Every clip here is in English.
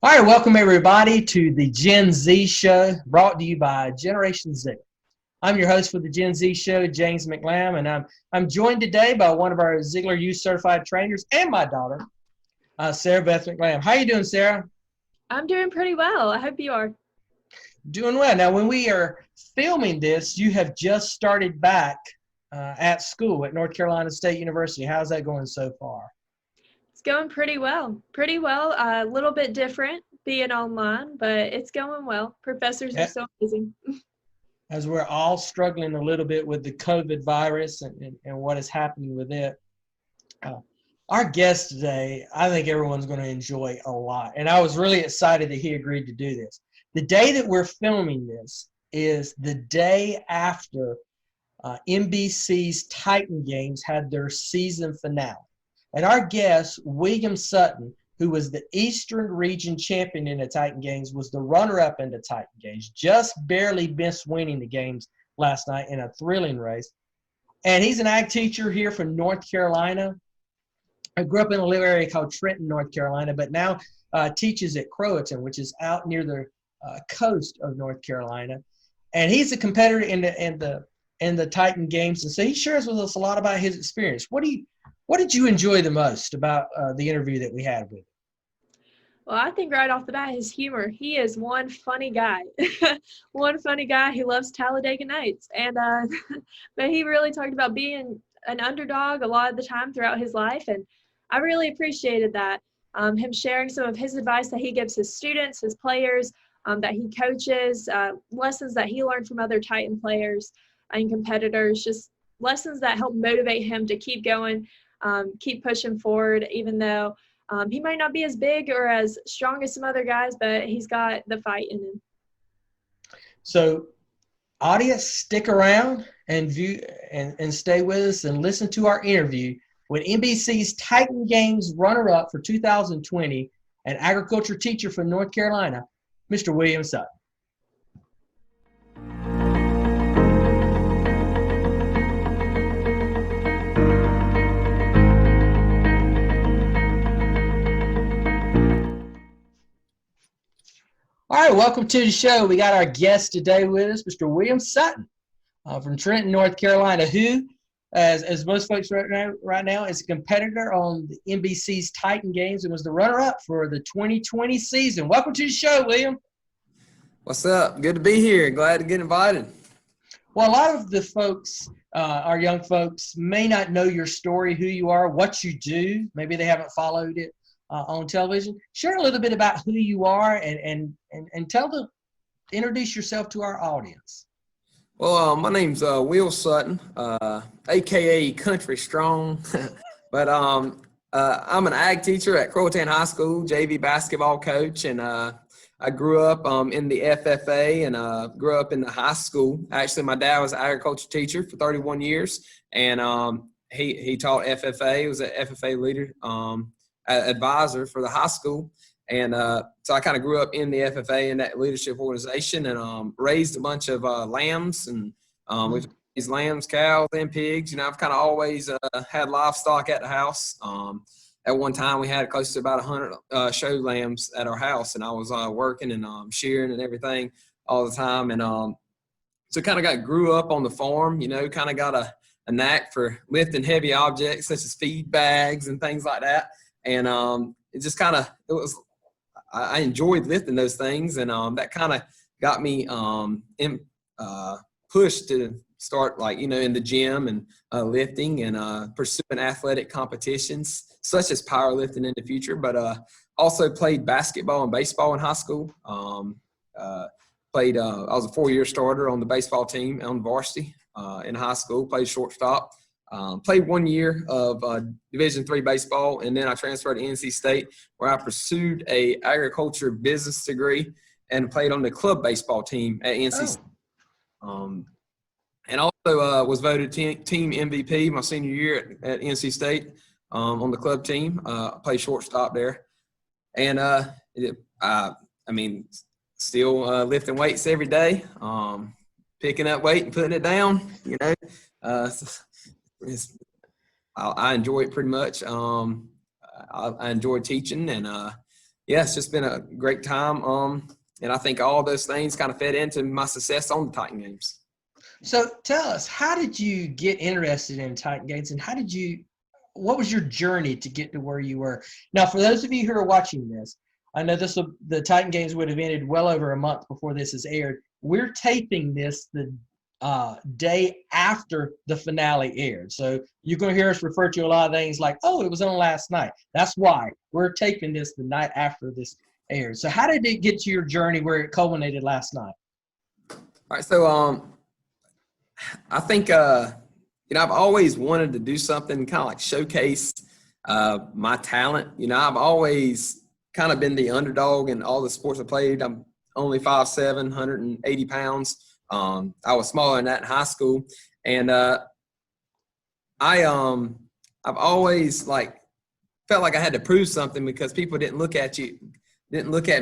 All right, welcome everybody to the Gen Z Show, brought to you by Generation Z. I'm your host for the Gen Z Show, James McLam, and I'm joined today by one of our Ziegler Youth Certified Trainers and my daughter, Sarah Beth McLam. How you doing, Sarah? I'm doing pretty well. I hope you are. Doing well. Now, when we are filming this, you have just started back at school at North Carolina State University. How's that going so far? It's going pretty well. Pretty well. A little bit different being online, but it's going well. Professors are so amazing. As we're all struggling a little bit with the COVID virus and what is happening with it. Our guest today, I think everyone's going to enjoy a lot. And I was really excited that he agreed to do this. The day that we're filming this is the day after NBC's Titan games had their season finale. And our guest, William Sutton, who was the Eastern Region champion in the Titan games, was the runner-up in the Titan games, just barely missed winning the games last night in a thrilling race. And he's an ag teacher here from North Carolina. I grew up in a little area called Trenton, North Carolina, but now teaches at Croatan, which is out near the coast of North Carolina. And he's a competitor in the Titan games. And so he shares with us a lot about his experience. What did you enjoy the most about the interview that we had with him? Well, I think right off the bat, his humor. He is one funny guy. One funny guy who loves Talladega Nights. And but he really talked about being an underdog a lot of the time throughout his life. And I really appreciated that. Him sharing some of his advice that he gives his students, his players, that he coaches, lessons that he learned from other Titan players and competitors, just lessons that help motivate him to keep going, keep pushing forward, even though he might not be as big or as strong as some other guys, but he's got the fight in him. So, audience, stick around and view and stay with us and listen to our interview with NBC's Titan Games runner-up for 2020 and agriculture teacher from North Carolina, Mr. William Sutton. All right, welcome to the show. We got our guest today with us, Mr. William Sutton from Trenton, North Carolina, who, as most folks right now, is a competitor on the NBC's Titan Games and was the runner-up for the 2020 season. Welcome to the show, William. What's up? Good to be here. Glad to get invited. Well, a lot of the folks, our young folks, may not know your story, who you are, what you do. Maybe they haven't followed it on television. Share a little bit about who you are and introduce yourself to our audience. Well, my name's Will Sutton, a.k.a. Country Strong. But I'm an ag teacher at Croatan High School, JV basketball coach, and I grew up in the FFA and grew up in the high school. Actually, my dad was an agriculture teacher for 31 years, and he taught FFA. He was an FFA leader, advisor for the high school. And so I kind of grew up in the FFA in that leadership organization and raised a bunch of lambs and we've raised lambs, cows, and pigs. You know, I've kind of always had livestock at the house. At one time, we had close to about 100 show lambs at our house, and I was working and shearing and everything all the time. And so kind of grew up on the farm, you know, kind of got a knack for lifting heavy objects such as feed bags and things like that. And it just kind of, I enjoyed lifting those things, and that kind of got me pushed to start, like, you know, in the gym and lifting and pursuing athletic competitions such as powerlifting in the future. But also played basketball and baseball in high school. I was a 4-year starter on the baseball team on Varsity in high school. Played shortstop. Played 1 year of Division III baseball, and then I transferred to NC State, where I pursued a agriculture business degree and played on the club baseball team at NC State. And also was voted team MVP my senior year at NC State on the club team. I played shortstop there. And, still lifting weights every day, picking up weight and putting it down, you know. I enjoy it pretty much. I enjoy teaching, and yeah, it's just been a great time. And I think all those things kind of fed into my success on the Titan games. So tell us, how did you get interested in Titan games, and what was your journey to get to where you were? Now, for those of you who are watching this, I know the Titan games would have ended well over a month before this is aired. We're taping this the day after the finale aired. So you're going to hear us refer to a lot of things like, oh, it was on last night. That's why we're taping this the night after this aired. So how did it get to your journey where it culminated last night? All right, so I think I've always wanted to do something kind of like showcase my talent. I've always kind of been the underdog in all the sports I played. I'm only 5'7", 180 pounds. I was smaller than that in high school, and I've always felt like I had to prove something because people didn't look at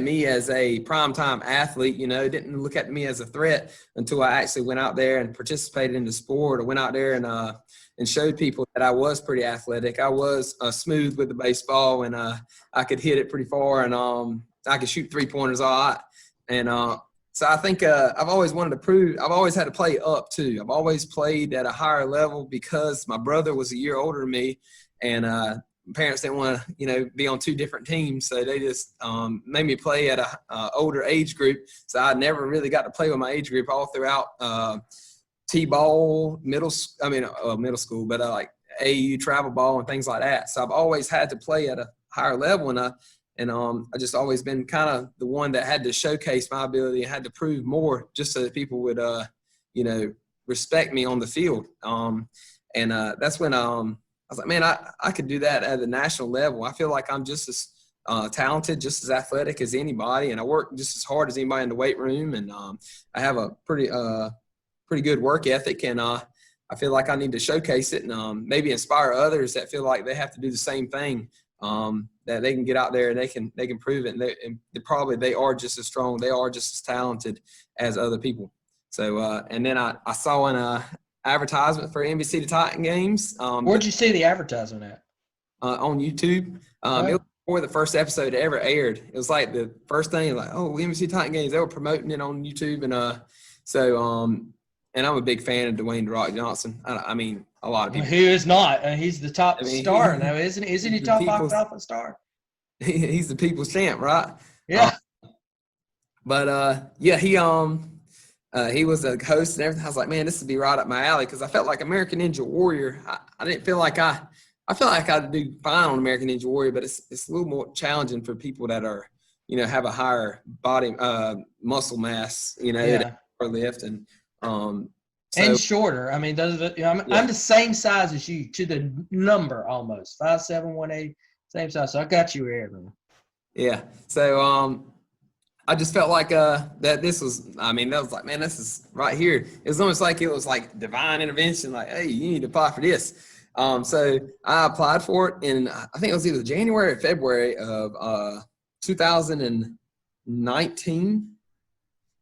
me as a primetime athlete, didn't look at me as a threat until I actually went out there and participated in the sport, or went out there and showed people that I was pretty athletic. I was smooth with the baseball, and I could hit it pretty far, and I could shoot 3-pointers all right. And so I think I've always wanted to prove. I've always had to play up too. I've always played at a higher level because my brother was a year older than me, and parents didn't want to, be on two different teams, so they just made me play at a older age group. So I never really got to play with my age group all throughout T-ball, middle school, but like AU travel ball and things like that. So I've always had to play at a higher level, and I just always been kind of the one that had to showcase my ability and had to prove more just so that people would respect me on the field. And that's when I was like, man, I could do that at the national level. I feel like I'm just as talented, just as athletic as anybody, and I work just as hard as anybody in the weight room. And I have a pretty good work ethic, and I feel like I need to showcase it and maybe inspire others that feel like they have to do the same thing. That they can get out there and they can prove it, and they are just as strong, they are just as talented as other people. So and then I saw an advertisement for NBC Titan games. Where'd you see the advertisement at? On YouTube. It was before the first episode ever aired. It was like the first thing, like, oh, NBC Titan games. They were promoting it on YouTube, and and I'm a big fan of Dwayne "The Rock" Johnson. I mean, a lot of people. Who is not? He's the top star now, isn't he? Isn't he top box office star? He's the people's champ, right? Yeah. He was a host and everything. I was like, man, this would be right up my alley, because I felt like American Ninja Warrior. I didn't feel like I feel like I'd do fine on American Ninja Warrior, but it's a little more challenging for people that are, have a higher body muscle mass, that lift and and shorter. I mean, I'm the same size as you to the number almost 5'7", 180, same size. So I got you here, man. Yeah. So I just felt like that this was, that was like, man, this is right here. It was almost like it was like divine intervention, like, hey, you need to apply for this. So I applied for it in, I think it was either January or February of 2019.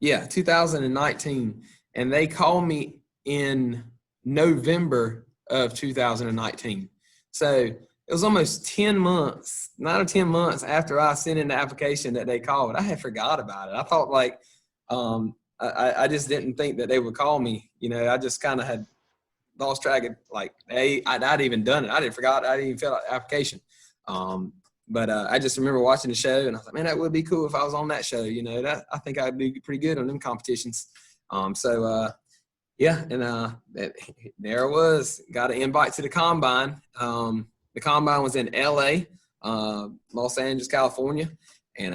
Yeah, 2019. And they called me in November of 2019. So it was almost 10 months, 9 or 10 months after I sent in the application that they called. I had forgot about it. I thought like, I just didn't think that they would call me. I just kind of had lost track of like, hey, I'd even done it. I didn't even fill out the application. But I just remember watching the show, and I thought, man, that would be cool if I was on that show. That I think I'd do pretty good on them competitions. Yeah, and there it was. Got an invite to the combine. The combine was in L.A., Los Angeles, California, and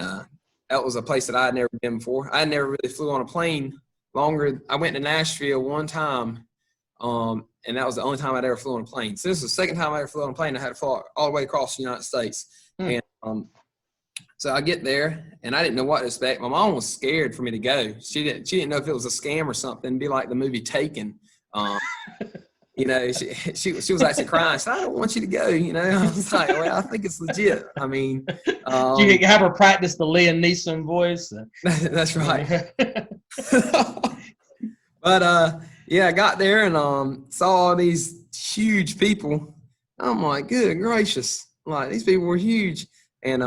that was a place that I had never been before. I had never really flew on a plane longer. I went to Nashville one time, and that was the only time I'd ever flew on a plane. So this was the second time I ever flew on a plane. I had to fly all the way across the United States. And so I get there, and I didn't know what to expect. My mom was scared for me to go. She didn't know if it was a scam or something. It'd be like the movie Taken. She was actually crying. She said, I don't want you to go. I was like, well, I think it's legit. You have her practice the Liam Neeson voice. That's right. But yeah, I got there and saw all these huge people. I'm like, good gracious. Like, these people were huge. And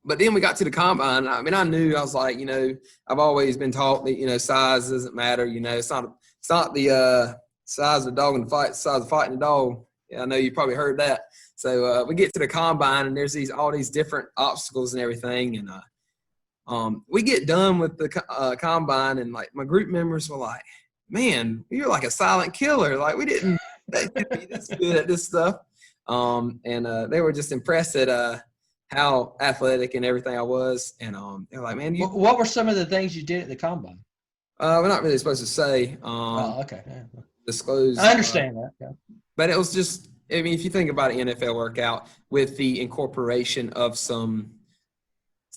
but then we got to the combine. I mean, I knew, I was like, I've always been taught that, size doesn't matter. It's not the size of the dog in the fight, it's the size of fighting the dog. Yeah, I know you probably heard that. So we get to the combine and there's all these different obstacles and everything. And we get done with the combine and like my group members were like, man, you're like a silent killer. Like we didn't think you'd be this good at this stuff. And they were just impressed at how athletic and everything I was. And they're like, man, what were some of the things you did at the combine? We're not really supposed to say. Okay. Yeah. Disclose. I understand that. Yeah. But it was just, I mean, if you think about an NFL workout with the incorporation of some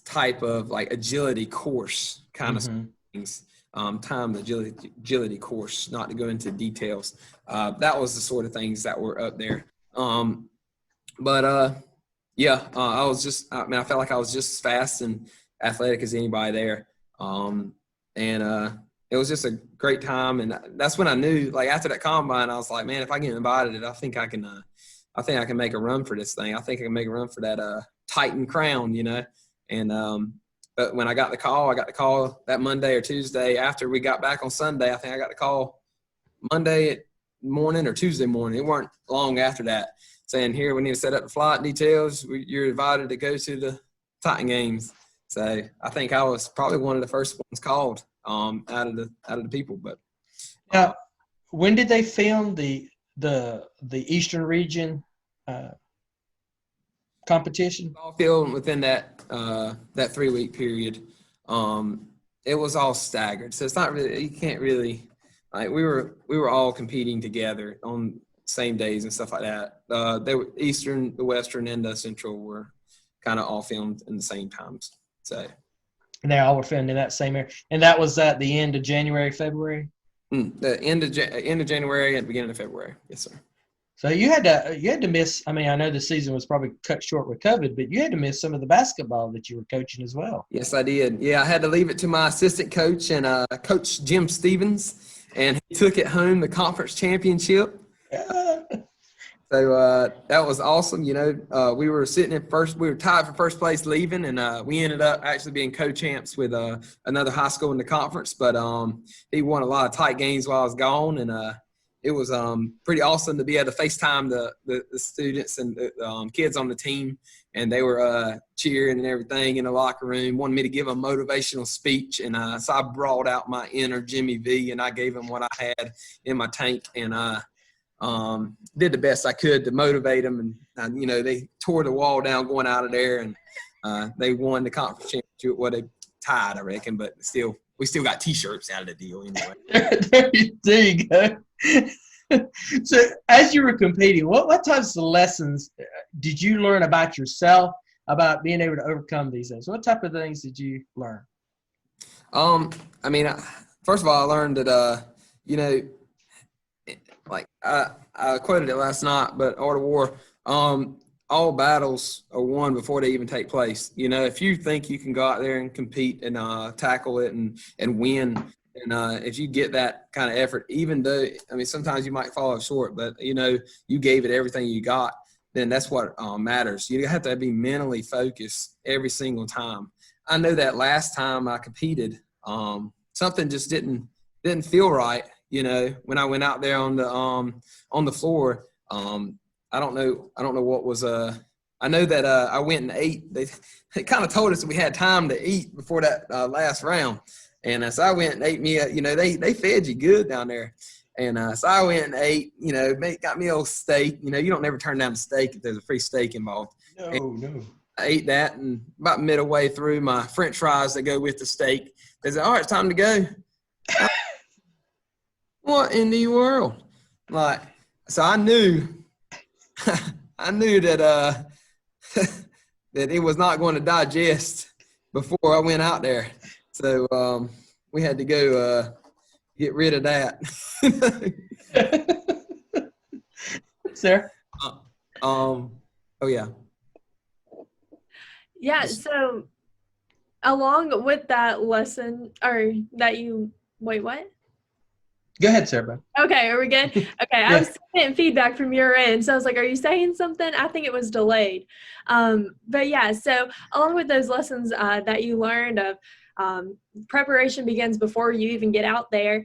type of like agility course kind of things, timed agility course, not to go into details. That was the sort of things that were up there. I felt like I was just as fast and athletic as anybody there. It was just a great time. And that's when I knew, like after that combine, I was like, man, if I get invited, I think I can make a run for this thing. I think I can make a run for that Titan crown, And but when I got the call that Monday or Tuesday after we got back on Sunday. I think I got the call Monday morning or Tuesday morning. It weren't long after that, saying, here, we need to set up the flight details. You're invited to go to the Titan games. So I think I was probably one of the first ones called out of the people. But now, when did they film the Eastern region competition? All filmed within that 3-week period. It was all staggered, so it's not really, you can't really, like we were all competing together on same days and stuff like that. They were Eastern, the Western, and the Central were kind of all filmed in the same times. So, and they all were filmed in that same area, and that was at the end of January, February. The end of January and beginning of February. Yes, sir. So you had to miss. I mean, I know the season was probably cut short with COVID, but you had to miss some of the basketball that you were coaching as well. Yes, I did. Yeah, I had to leave it to my assistant coach and Coach Jim Stevens, and he took it home the conference championship. So that was awesome. We were sitting in first. We were tied for first place leaving, and we ended up actually being co-champs with another high school in the conference. But he won a lot of tight games while I was gone, and it was pretty awesome to be able to FaceTime the students and the kids on the team, and they were cheering and everything in the locker room, wanted me to give a motivational speech, and so I brought out my inner Jimmy V, and I gave them what I had in my tank, and did the best I could to motivate them, and they tore the wall down going out of there, and they won the conference championship. Well, they tied, I reckon, but we still got T-shirts out of the deal anyway. There you go. So as you were competing, what types of lessons did you learn about yourself, about being able to overcome these things? What type of things did you learn? I mean, first of all, I learned that, like I quoted it last night, but Art of War, all battles are won before they even take place. If you think you can go out there and compete and tackle it and win, and if you get that kind of effort, even though, I mean, sometimes you might fall short, but, you gave it everything you got, then that's what matters. You have to be mentally focused every single time. I know that last time I competed, something just didn't feel right, when I went out there on the floor. I don't know what was I know that I went and ate. They kind of told us we had time to eat before that last round. And so I went and ate me, they fed you good down there. And so I went and ate, got me a old steak. You don't never turn down a steak if there's a free steak involved. No. I ate that, and about midway through, my French fries that go with the steak, they said, all right, it's time to go. What in the world? Like, so I knew that that it was not going to digest before I went out there. So we had to go get rid of that. Sarah? Oh yeah. Yeah, so along with that lesson, or that you, wait, what? Go ahead, Sarah. Okay, are we good? Okay, I was getting feedback from your end, so I was like, are you saying something? I think it was delayed. But yeah, so along with those lessons that you learned of preparation begins before you even get out there,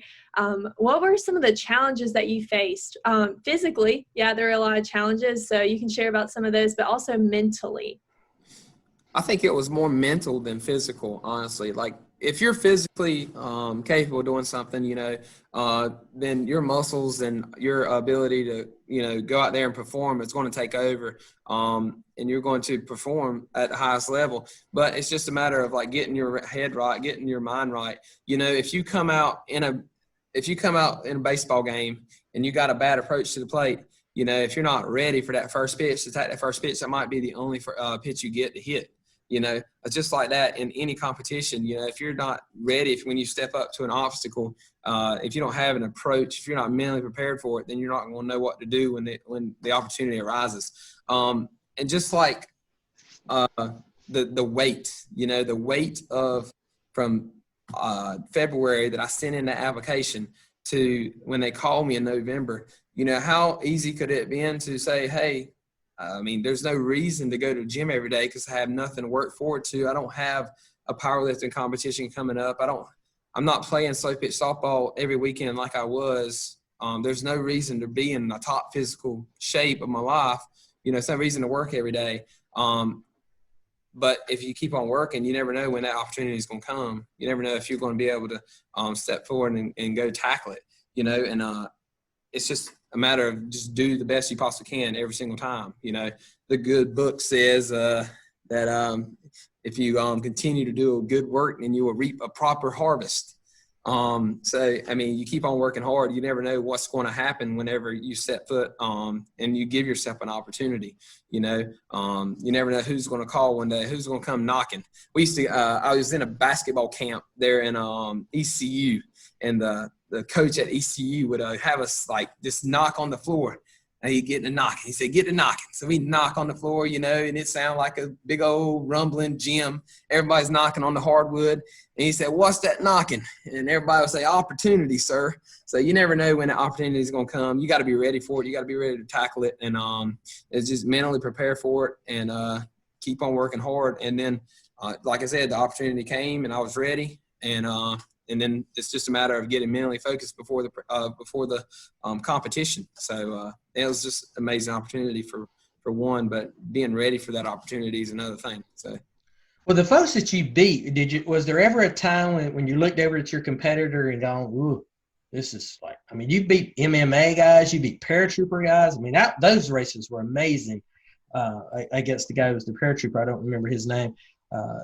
what were some of the challenges that you faced? Physically, yeah, there are a lot of challenges, so you can share about some of those, but also mentally. I think it was more mental than physical, honestly. Like if you're physically capable of doing something, then your muscles and your ability to, go out there and perform is going to take over, and you're going to perform at the highest level. But it's just a matter of like getting your head right, getting your mind right. If you come out in a baseball game and you got a bad approach to the plate, if you're not ready for that first pitch, to take that first pitch, that might be the only pitch you get to hit. Just like that in any competition, if you're not ready, when you step up to an obstacle, if you don't have an approach, if you're not mentally prepared for it, then you're not going to know what to do when the opportunity arises. And just like the weight, the weight of from February that I sent in the application to when they called me in November, how easy could it have been to say, hey, there's no reason to go to the gym every day because I have nothing to work forward to. I don't have a powerlifting competition coming up. I'm not playing slow pitch softball every weekend like I was. There's no reason to be in the top physical shape of my life. It's no reason to work every day. But if you keep on working, you never know when that opportunity is going to come. You never know if you're going to be able to step forward and go tackle it, and it's just a matter of just do the best you possibly can every single time. The good book says that if you continue to do good work, then you will reap a proper harvest. You keep on working hard. You never know what's going to happen whenever you set foot and you give yourself an opportunity. You never know who's going to call one day, who's going to come knocking. I was in a basketball camp there in ECU, and the coach at ECU would have us like just knock on the floor. And he'd get to knocking. He said, get to knocking. So we knock on the floor, and it sounded like a big old rumbling gym. Everybody's knocking on the hardwood. And he said, what's that knocking? And everybody would say, opportunity, sir. So you never know when the opportunity is going to come. You got to be ready for it. You got to be ready to tackle it. And it's just mentally prepare for it and keep on working hard. And then, like I said, the opportunity came and I was ready. And then it's just a matter of getting mentally focused before the competition. So it was just an amazing opportunity for one, but being ready for that opportunity is another thing. So, well, the folks that you beat, was there ever a time when you looked over at your competitor and gone, ooh, this is like, you beat MMA guys, you beat paratrooper guys. Those races were amazing. I guess the guy who was the paratrooper, I don't remember his name.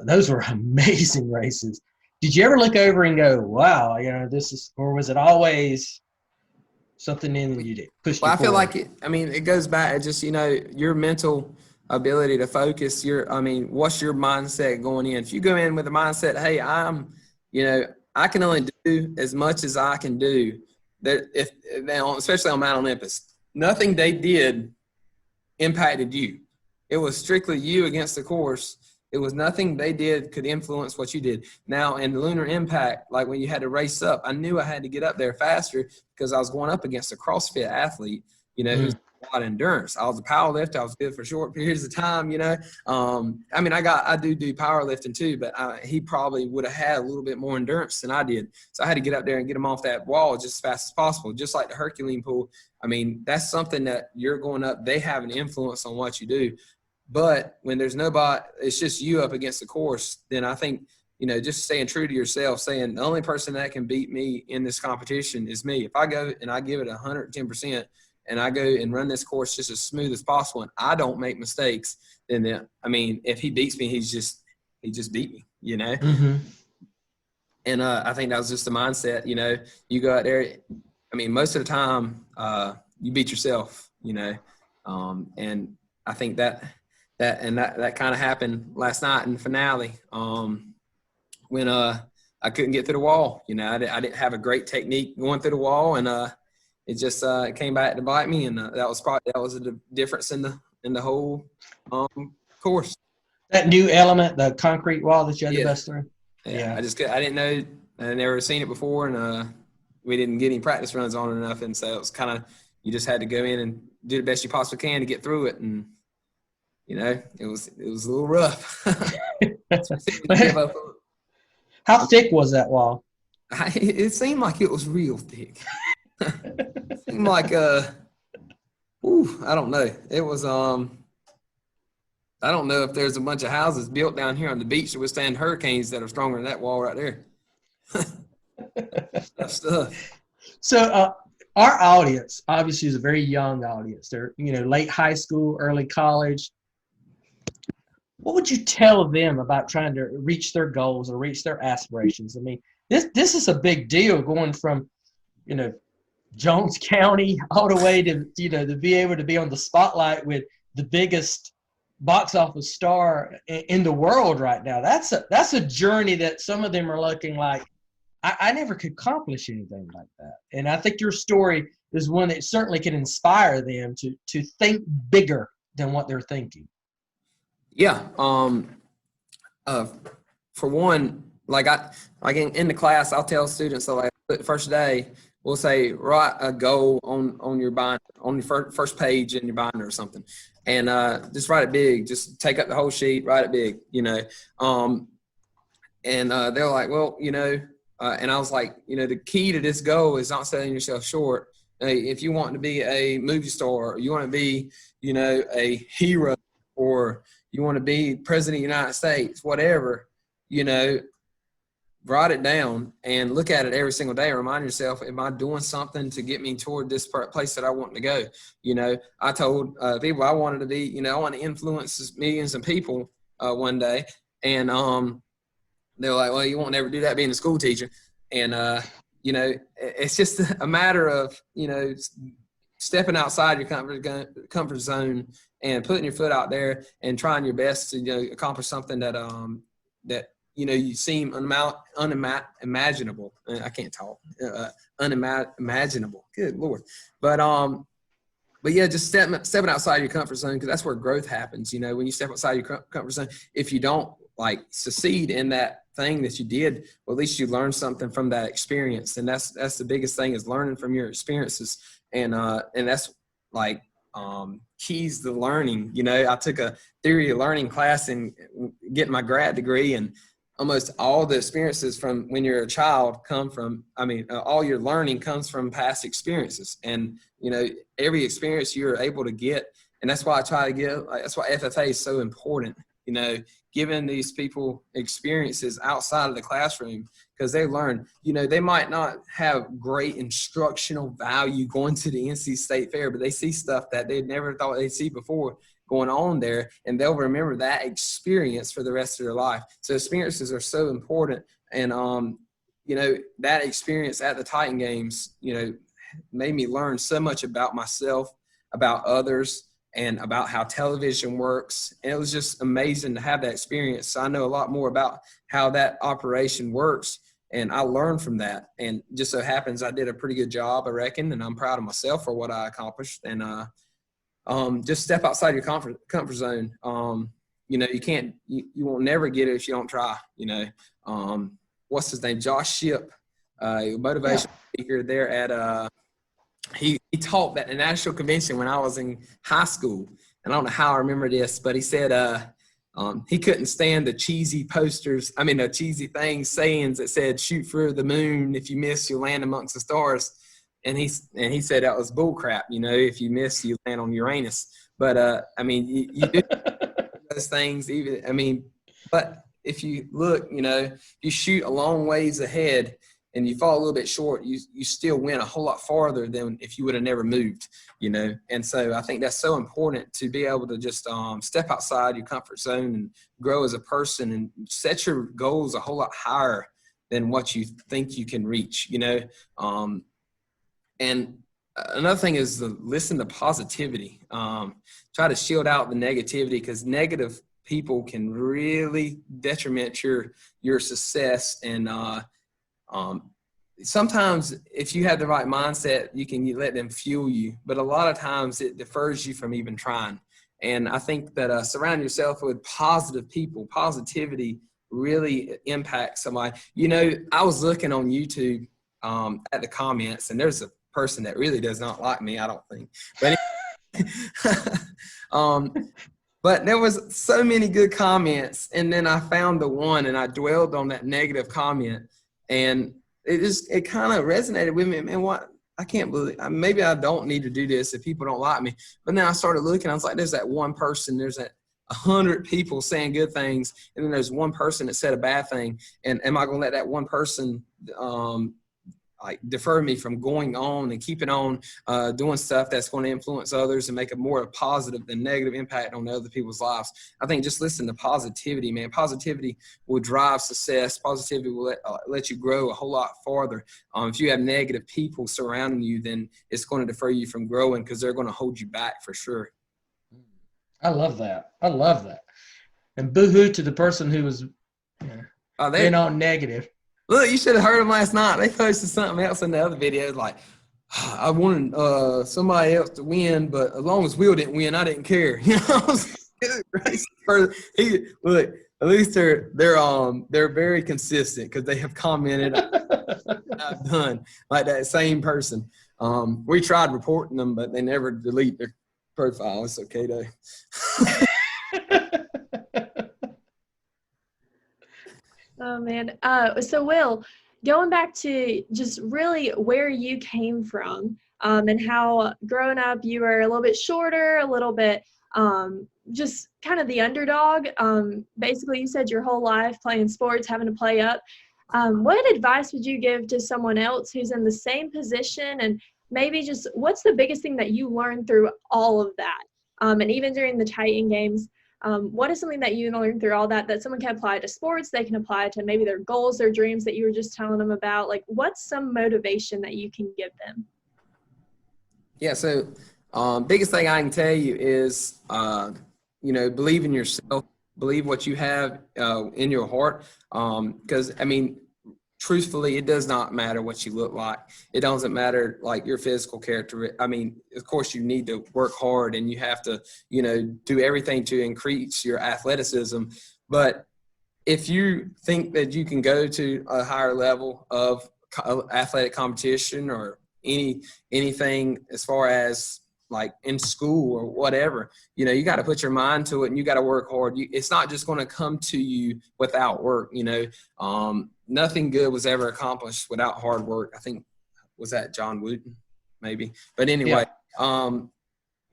Those were amazing races. Did you ever look over and go, wow, this is, or was it always something in you that pushed you forward? I feel like it goes back to just, your mental ability to focus. What's your mindset going in? If you go in with a mindset, hey, I can only do as much as I can do, that especially on Mount Olympus, nothing they did impacted you. It was strictly you against the course. It was nothing they did could influence what you did. Now, in the lunar impact, like when you had to race up, I knew I had to get up there faster because I was going up against a CrossFit athlete, who's a lot of endurance. I was a power lifter. I was good for short periods of time, I do powerlifting too, but he probably would have had a little bit more endurance than I did. So I had to get up there and get him off that wall just as fast as possible, just like the Herculean pool. That's something that you're going up. They have an influence on what you do. But when there's nobody, it's just you up against the course, then I think, just staying true to yourself, saying the only person that can beat me in this competition is me. If I go and I give it 110% and I go and run this course just as smooth as possible and I don't make mistakes, then, if he beats me, he just beat me, Mm-hmm. And I think that was just the mindset, you go out there, most of the time you beat yourself, and I think that kind of happened last night in the finale when I couldn't get through the wall. I didn't have a great technique going through the wall, and it just came back to bite me, and that was the difference in the whole course. That new element, the concrete wall that you had to bust through. Yeah, I didn't know. I had never seen it before, and we didn't get any practice runs on enough. And so it was kind of, you just had to go in and do the best you possibly can to get through it. And, you know, it was a little rough. How thick was that wall? It seemed like it was real thick. It seemed like, I don't know. It was, I don't know if there's a bunch of houses built down here on the beach that withstand hurricanes that are stronger than that wall right there. That stuff. So our audience obviously is a very young audience. They're, you know, late high school, early college. What would you tell them about trying to reach their goals or reach their aspirations? I mean, this is a big deal, going from, you know, Jones County all the way to, you know, to be able to be on the spotlight with the biggest box office star in the world right now. That's a journey that some of them are looking like, I never could accomplish anything like that. And I think your story is one that certainly can inspire them to think bigger than what they're thinking. Yeah. For one, like in the class, I'll tell students, so like the first day, we'll say, write a goal on your binder, on your first page in your binder or something. And just write it big. Just take up the whole sheet, write it big, you know. And they're like, well, you know, and I was like, you know, the key to this goal is not selling yourself short. If you want to be a movie star, or you want to be, you know, a hero, or you want to be president of the United States, whatever, you know, write it down and look at it every single day. Remind yourself, am I doing something to get me toward this place that I want to go? You know, I told people I wanted to be, you know, I want to influence millions of people one day. And they're like, well, you won't never do that being a school teacher. And, you know, it's just a matter of, you know, stepping outside your comfort zone and putting your foot out there and trying your best to, you know, accomplish something that, that, you know, you seem unimaginable. I can't talk. Unimaginable. Good Lord. But yeah, just stepping outside your comfort zone, because that's where growth happens. You know, when you step outside your comfort zone, if you don't like succeed in that thing that you did, well, at least you learned something from that experience. And that's the biggest thing, is learning from your experiences. And that's like keys to learning. You know, I took a theory of learning class and getting my grad degree, and almost all the experiences from when you're a child come from, all your learning comes from past experiences. And, you know, every experience you're able to get, and that's why I try to give, that's why FFA is so important, you know, giving these people experiences outside of the classroom, because they learn, you know, they might not have great instructional value going to the NC State Fair, but they see stuff that they never thought they'd see before going on there, and they'll remember that experience for the rest of their life. So experiences are so important. And, you know, that experience at the Titan games, you know, made me learn so much about myself, about others, and about how television works. And it was just amazing to have that experience. So I know a lot more about how that operation works, and I learned from that. And just so happens I did a pretty good job, I reckon, and I'm proud of myself for what I accomplished. And just step outside your comfort zone. You know, you won't never get it if you don't try. You know, what's his name? Josh Shipp, motivational speaker there at he taught at the national convention when I was in high school. And I don't know how I remember this, but he said he couldn't stand the cheesy posters. The cheesy sayings that said, "Shoot for the moon. If you miss, you'll land amongst the stars." And he said that was bull crap. You know, if you miss, you land on Uranus. But you do those things but if you look, you know, you shoot a long ways ahead and you fall a little bit short, you still win a whole lot farther than if you would have never moved, you know. And so I think that's so important, to be able to just step outside your comfort zone and grow as a person and set your goals a whole lot higher than what you think you can reach, you know. And another thing is to listen to positivity. Try to shield out the negativity, because negative people can really detriment your success. And sometimes if you have the right mindset, you let them fuel you. But a lot of times it defers you from even trying. And I think that surround yourself with positive people. Positivity really impacts somebody. You know, I was looking on YouTube at the comments, and there's a person that really does not like me, I don't think. But but there was so many good comments, and then I found the one, and I dwelled on that negative comment, and it kind of resonated with me. Man, what? I can't believe, maybe I don't need to do this if people don't like me. But then I started looking, I was like, there's that one person, there's that 100 people saying good things, and then there's one person that said a bad thing. And am I going to let that one person like defer me from going on and keeping on doing stuff that's going to influence others and make a more positive than negative impact on other people's lives? I think just listen to positivity, man. Positivity will drive success. Positivity will let you grow a whole lot farther. If you have negative people surrounding you, then it's going to defer you from growing because they're going to hold you back for sure. I love that. I love that. And boo-hoo to the person who was being all negative. Look, you should have heard them last night. They posted something else in the other video, like, I wanted somebody else to win, but as long as Will didn't win, I didn't care. You know, look, at least they're very consistent because they have commented. I've done like that same person. We tried reporting them, but they never delete their profile. It's okay though. Oh, man. So, Will, going back to just really where you came from and how growing up you were a little bit shorter, a little bit just kind of the underdog. Basically, you said your whole life playing sports, having to play up. What advice would you give to someone else who's in the same position, and maybe just what's the biggest thing that you learned through all of that? And even during the Titan games, what is something that you learned through all that someone can apply to sports, they can apply to maybe their goals, their dreams that you were just telling them about? Like, what's some motivation that you can give them? Yeah, so biggest thing I can tell you is, believe in yourself, believe what you have in your heart. Because, I mean, truthfully, it does not matter what you look like. It doesn't matter like your physical character. I mean, of course, you need to work hard and you have to, do everything to increase your athleticism. But if you think that you can go to a higher level of athletic competition or anything as far as like in school or whatever, you got to put your mind to it and you got to work hard. It's not just going to come to you without work. Nothing good was ever accomplished without hard work. I think, was that John Wooten maybe? But anyway,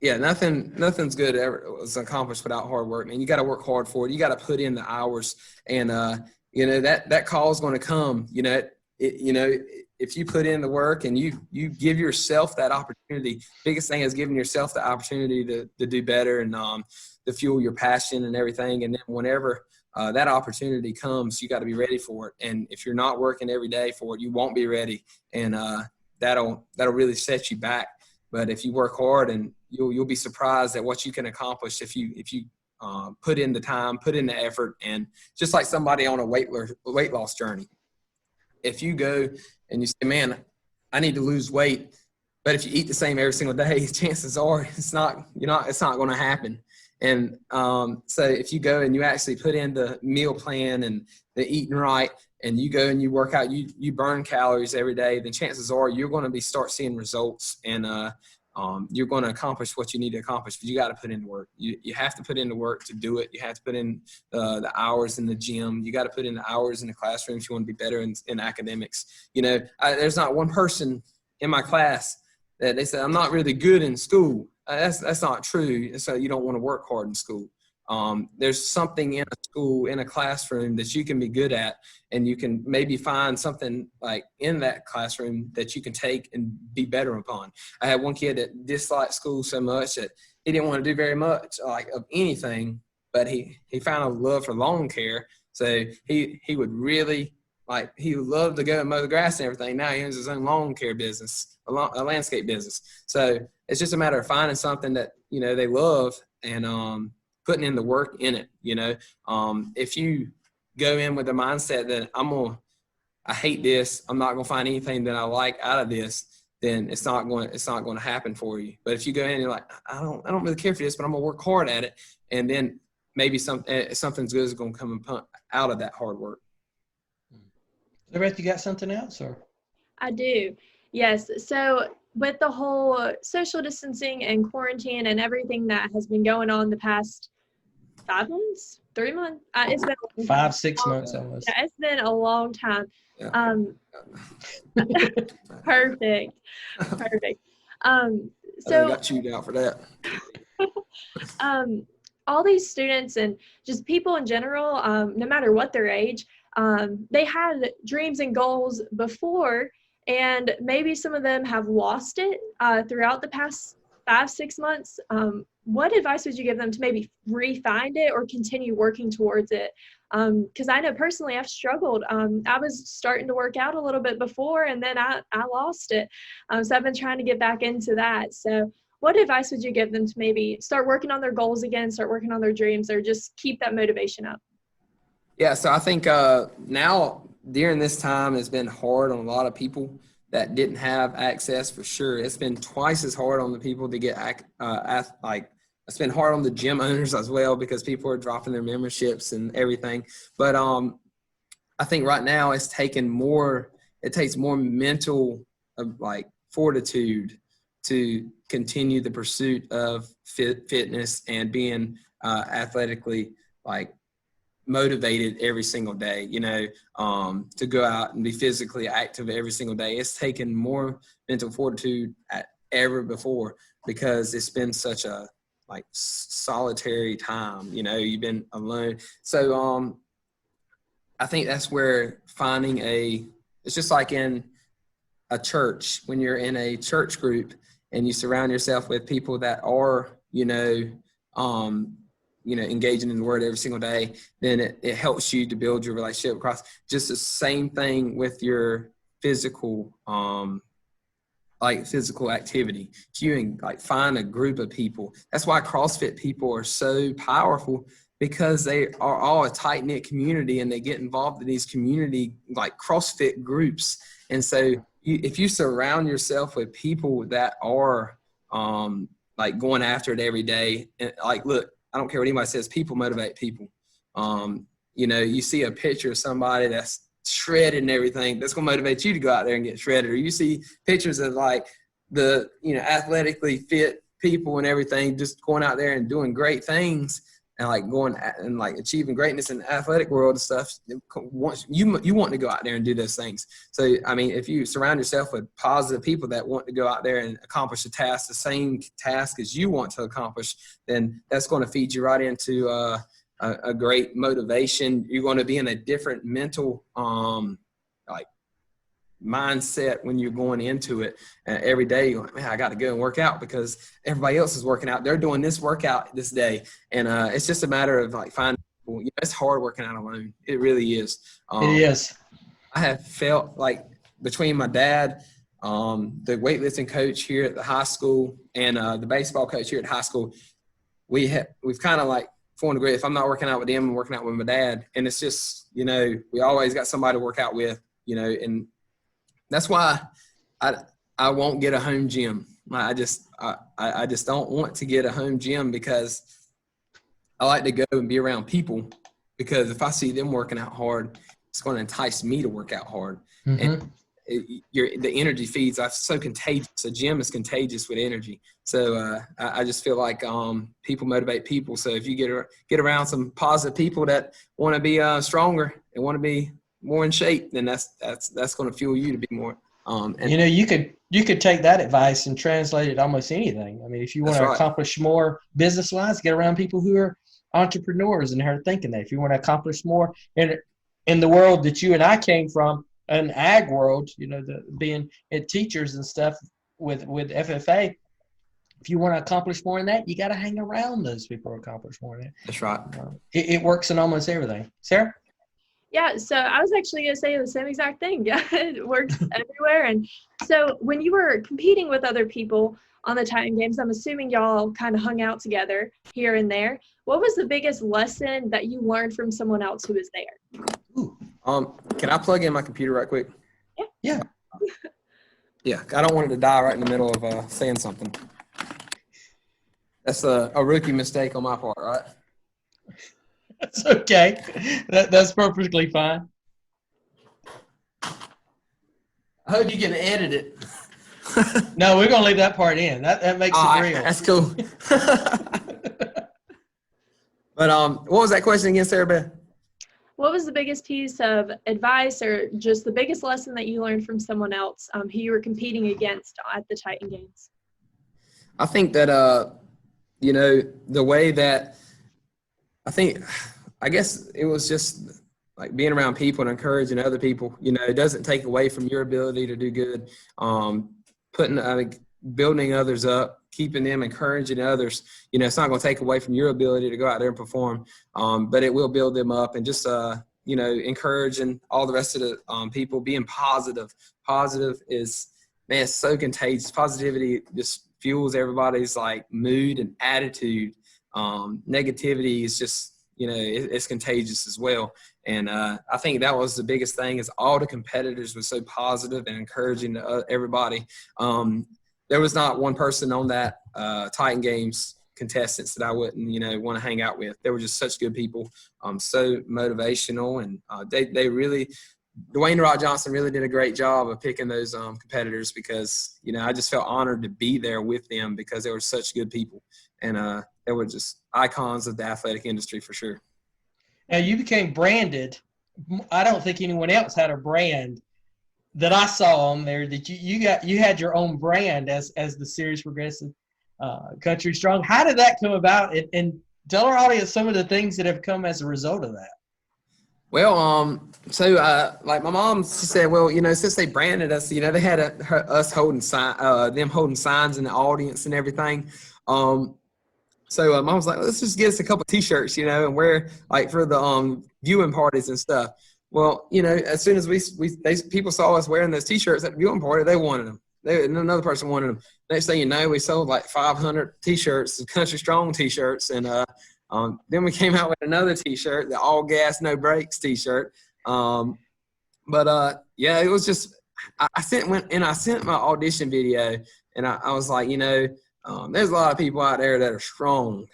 nothing's good ever was accomplished without hard work, man. You got to work hard for it. You got to put in the hours, and that call is going to come. If you put in the work and you give yourself that opportunity, biggest thing is giving yourself the opportunity to do better and to fuel your passion and everything. And then whenever that opportunity comes, you got to be ready for it. And if you're not working every day for it, you won't be ready, and that'll really set you back. But if you work hard, and you'll be surprised at what you can accomplish if you put in the time, put in the effort. And just like somebody on a weight loss journey, if you go and you say, man, I need to lose weight, but if you eat the same every single day, chances are it's not going to happen. And so if you go and you actually put in the meal plan and the eating right, and you go and you work out, you burn calories every day, then chances are you're going to start seeing results, and you're going to accomplish what you need to accomplish. But you got to put in the work. You have to put in the work to do it. You have to put in the hours in the gym. You got to put in the hours in the classroom if you want to be better in academics. There's not one person in my class that they said, I'm not really good in school. That's not true. So you don't want to work hard in school. There's something in a school, in a classroom that you can be good at, and you can maybe find something like in that classroom that you can take and be better upon. I had one kid that disliked school so much that he didn't want to do very much like of anything, but he found a love for lawn care. So he would really he would love to go and mow the grass and everything. Now he owns his own lawn care business, a landscape business. So it's just a matter of finding something that, they love and, putting in the work in it. If you go in with the mindset that I hate this, I'm not going to find anything that I like out of this, then it's not going to happen for you. But if you go in and you're like, I don't really care for this, but I'm going to work hard at it. And then maybe something's good is going to come out of that hard work. Lorette, you got something else, or? I do. Yes. So with the whole social distancing and quarantine and everything that has been going on the past 5 months, 3 months, it's been a long time. 5-6 months almost. Yeah, it's been a long time. Yeah. Perfect. Perfect. I So got chewed out for that. all these students and just people in general, no matter what their age, they had dreams and goals before, and maybe some of them have lost it throughout the past 5-6 months. What advice would you give them to maybe re-find it or continue working towards it? Because I know personally I've struggled. I was starting to work out a little bit before, and then I lost it. So I've been trying to get back into that. So what advice would you give them to maybe start working on their goals again, start working on their dreams, or just keep that motivation up? Yeah, so I think now during this time it's been hard on a lot of people that didn't have access for sure. It's been twice as hard on the people to get it's been hard on the gym owners as well because people are dropping their memberships and everything. But I think right now it takes more mental fortitude to continue the pursuit of fitness and being athletically motivated every single day, to go out and be physically active every single day. It's taken more mental fortitude ever before because it's been such a solitary time, you've been alone. So I think that's where finding it's just like in a church, when you're in a church group and you surround yourself with people that are, engaging in the word every single day, then it helps you to build your relationship across. Just the same thing with your physical, physical activity. If you find a group of people, that's why CrossFit people are so powerful, because they are all a tight-knit community and they get involved in these community CrossFit groups. And so if you surround yourself with people that are going after it every day, and look, I don't care what anybody says, people motivate people. You see a picture of somebody that's shredded and everything, that's going to motivate you to go out there and get shredded. Or you see pictures of the athletically fit people and everything just going out there and doing great things and going and achieving greatness in the athletic world and stuff. You want to go out there and do those things. So I mean, if you surround yourself with positive people that want to go out there and accomplish the same task as you want to accomplish, then that's going to feed you right into a great motivation. You're going to be in a different mental mindset when you're going into it every day. You're like, man, I got to go and work out because everybody else is working out. They're doing this workout this day. And it's just a matter of finding people. It's hard working out alone. It really is. It is. I have felt between my dad, the weightlifting coach here at the high school, and the baseball coach here at high school, we've kind of formed a group. If I'm not working out with them, I'm working out with my dad. And it's just, we always got somebody to work out with, and that's why I won't get a home gym. I just don't want to get a home gym because I like to go and be around people, because if I see them working out hard, it's going to entice me to work out hard. Mm-hmm. And the energy feeds. I'm so contagious. A gym is contagious with energy. So I just feel like people motivate people. So if you get around some positive people that want to be stronger and want to be more in shape, then that's going to fuel you to be more. You could take that advice and translate it to almost anything. I mean, if you want to accomplish more business-wise, get around people who are entrepreneurs and are thinking that. If you want to accomplish more in the world that you and I came from, an ag world, being teachers and stuff with FFA, if you want to accomplish more in that, you got to hang around those people who accomplish more in it. That's right. It works in almost everything. Sarah? Yeah, so I was actually going to say the same exact thing. Yeah, it works everywhere. And so when you were competing with other people on the Titan Games, I'm assuming y'all kind of hung out together here and there. What was the biggest lesson that you learned from someone else who was there? Ooh. Can I plug in my computer right quick? Yeah. Yeah, I don't want it to die right in the middle of saying something. That's a rookie mistake on my part, right? That's okay. That's perfectly fine. I hope you can edit it. No, we're gonna leave that part in. That makes it real. That's cool. But what was that question again, Sarah Beth? What was the biggest piece of advice or just the biggest lesson that you learned from someone else who you were competing against at the Titan Games? I think that, the way that I guess it was just like being around people and encouraging other people. It doesn't take away from your ability to do good. Building others up, keeping them, encouraging others. It's not going to take away from your ability to go out there and perform, but it will build them up and just, encouraging all the rest of the people, being positive. Positive is, man, it's so contagious. Positivity just fuels everybody's like mood and attitude. Negativity is just, it's contagious as well. And I think that was the biggest thing is all the competitors were so positive and encouraging to everybody. There was not one person on that Titan Games contestants that I wouldn't, want to hang out with. They were just such good people, so motivational. And they really – Dwayne Rock Johnson really did a great job of picking those competitors because, I just felt honored to be there with them because they were such good people. And they were just icons of the athletic industry for sure. Now, you became branded. I don't think anyone else had a brand that I saw on there that you had your own brand as the series progressed. Country Strong. How did that come about? And tell our audience some of the things that have come as a result of that. Well, like my mom, she said, well, since they branded us, they had us holding them holding signs in the audience and everything. So mom was like, let's just get us a couple T-shirts, and wear like for the viewing parties and stuff. Well, as soon as people saw us wearing those T-shirts at the viewing party, they wanted them. Another person wanted them. Next thing you know, we sold like 500 T-shirts, Country Strong T-shirts, and then we came out with another T-shirt, the All Gas No Brakes T-shirt. It was just I sent my audition video, and I was like, there's a lot of people out there that are strong,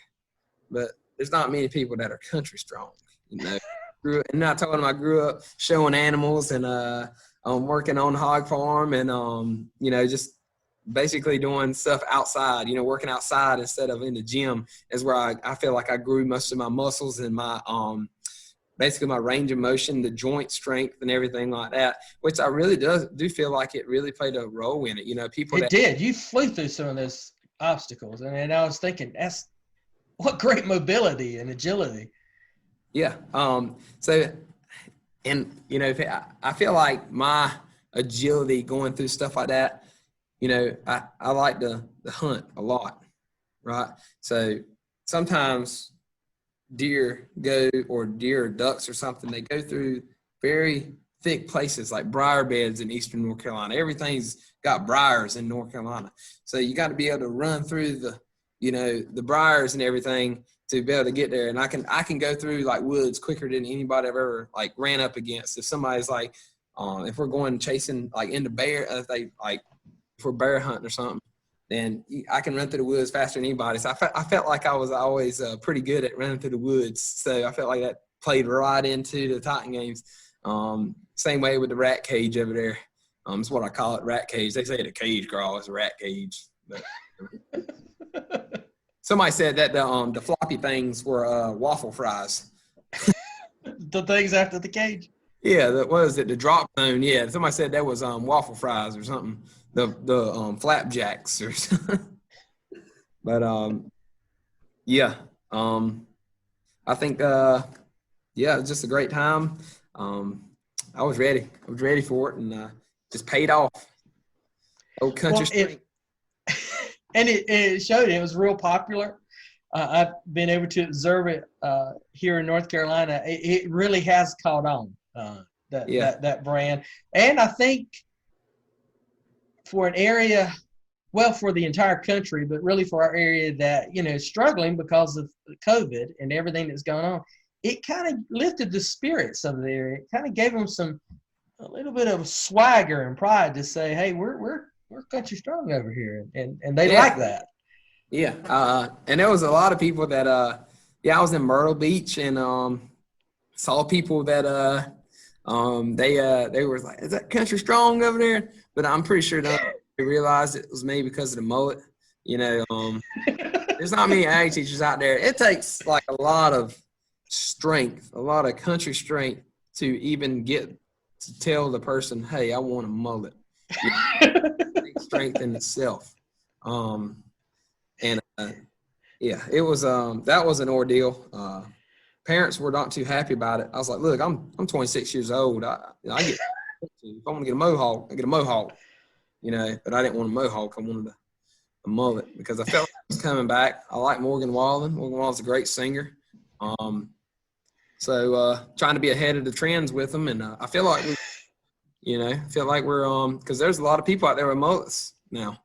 but there's not many people that are country strong. And I told them I grew up showing animals and working on hog farm and just basically doing stuff outside. Working outside instead of in the gym is where I feel like I grew most of my muscles and my basically my range of motion, the joint strength and everything like that, which I really do feel like it really played a role in it. It did. You flew through some of those obstacles, and I was thinking, that's what great mobility and agility. Yeah. I feel like my agility going through stuff like that, I like to hunt a lot, right? So sometimes deer or ducks or something, they go through very thick places like briar beds in eastern North Carolina. Everything's got briars in North Carolina. So you got to be able to run through the briars and everything to be able to get there. And I can go through like woods quicker than anybody I've ever like ran up against. If somebody's like, if we're going chasing like into bear, if we're bear hunting or something, then I can run through the woods faster than anybody. So I felt like I was always pretty good at running through the woods. So I felt like that played right into the Titan Games. Same way with the rat cage over there. It's what I call it, rat cage. They say the cage crawl is a rat cage. But somebody said that the floppy things were waffle fries. The things after the cage? Yeah, what was it? The drop zone. Yeah, somebody said that was waffle fries or something. The flapjacks or something. But I think it was just a great time. I was ready. I was ready for it, and just paid off. Old country street. And it showed. It was real popular. I've been able to observe it here in North Carolina. It really has caught on, that brand. And I think for an area, well, for the entire country, but really for our area that, is struggling because of COVID and everything that's going on, it kind of lifted the spirits of the area. It kind of gave them a little bit of swagger and pride to say, hey, we're country strong over here. And they like that. Yeah. And there was a lot of people that, I was in Myrtle Beach and saw people that They were like, "Is that Country Strong over there?" But I'm pretty sure they realized it was me because of the mullet. There's not many ag teachers out there. It takes like a lot of strength, a lot of country strength to even get to tell the person, "Hey, I want a mullet." Strength in itself. It was that was an ordeal. Parents were not too happy about it. I was like, "Look, I'm 26 years old. I get if I want to get a mohawk, I get a mohawk, But I didn't want a mohawk. I wanted a mullet because I felt like it was coming back. I like Morgan Wallen. Morgan Wallen's a great singer. So trying to be ahead of the trends with them, and I feel like we're because there's a lot of people out there with mullets now.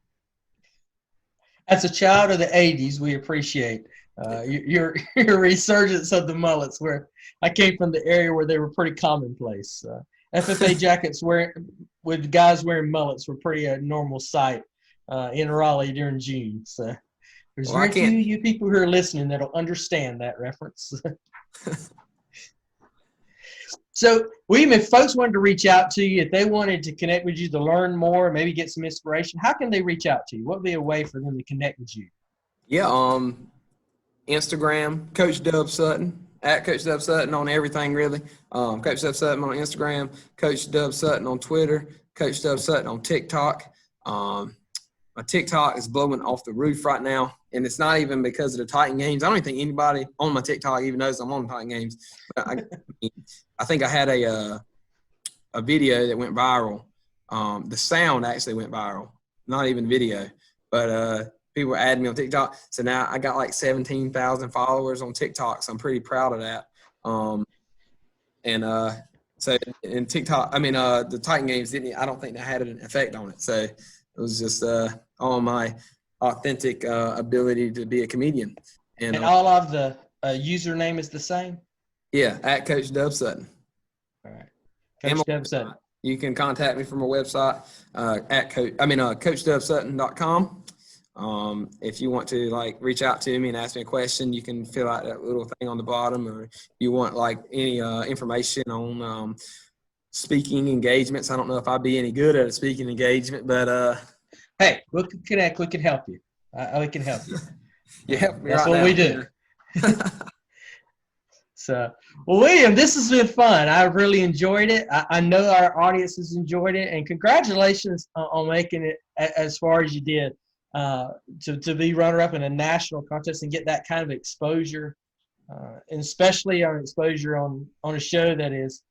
As a child of the '80s, we appreciate your resurgence of the mullets. Where I came from the area where they were pretty commonplace. FFA jackets with guys wearing mullets were pretty a normal sight in Raleigh during June. So there's very few of you people who are listening that'll understand that reference. So, William, if folks wanted to reach out to you, if they wanted to connect with you to learn more, maybe get some inspiration, how can they reach out to you? What would be a way for them to connect with you? Yeah, Instagram, Coach Dub Sutton, at Coach Dub Sutton on everything, really. Coach Dub Sutton on Instagram, Coach Dub Sutton on Twitter, Coach Dub Sutton on TikTok. My TikTok is blowing off the roof right now, and it's not even because of the Titan games. I don't even think anybody on my TikTok even knows I'm on the Titan games. But I think I had a video that went viral. The sound actually went viral, not even video. But people were adding me on TikTok. So now I got like 17,000 followers on TikTok, so I'm pretty proud of that. So in TikTok, the Titan games I don't think that had an effect on it. So it was just on my authentic ability to be a comedian. And all of the username is the same? Yeah, at Coach Dub Sutton. All right. Coach Dub Sutton. You can contact me from my website at CoachDubSutton.com. If you want to reach out to me and ask me a question, you can fill out that little thing on the bottom, or if you want any information on speaking engagements. I don't know if I'd be any good at a speaking engagement, but hey, we can connect. We can help you. We can help you. You help me. That's right what now. we do. So, well, William, this has been fun. I really enjoyed it. I know our audience has enjoyed it, and congratulations on making it as far as you did to be runner-up in a national contest and get that kind of exposure, and especially our exposure on a show that is,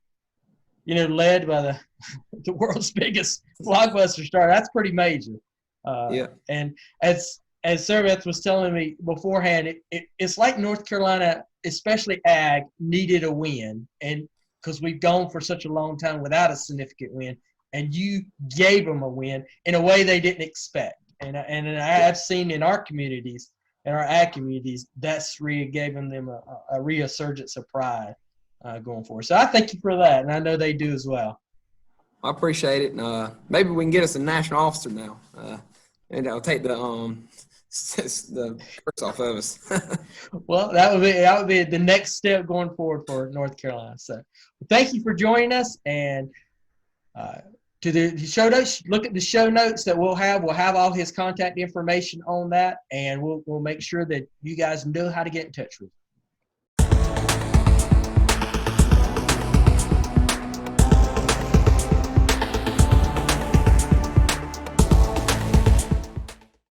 led by the world's biggest blockbuster star. That's pretty major. Yeah. And as Sarabeth was telling me beforehand, it's like North Carolina, especially ag, needed a win, and because we've gone for such a long time without a significant win, and you gave them a win in a way they didn't expect. And I've seen in our communities, in our ag communities, that's giving them a resurgence of pride going forward. So I thank you for that, and I know they do as well. I appreciate it. Maybe we can get us a national officer now, and that'll take the curse off of us. Well, that would be the next step going forward for North Carolina. So, thank you for joining us, and to the show notes. Look at the show notes that we'll have. We'll have all his contact information on that, and we'll make sure that you guys know how to get in touch with him.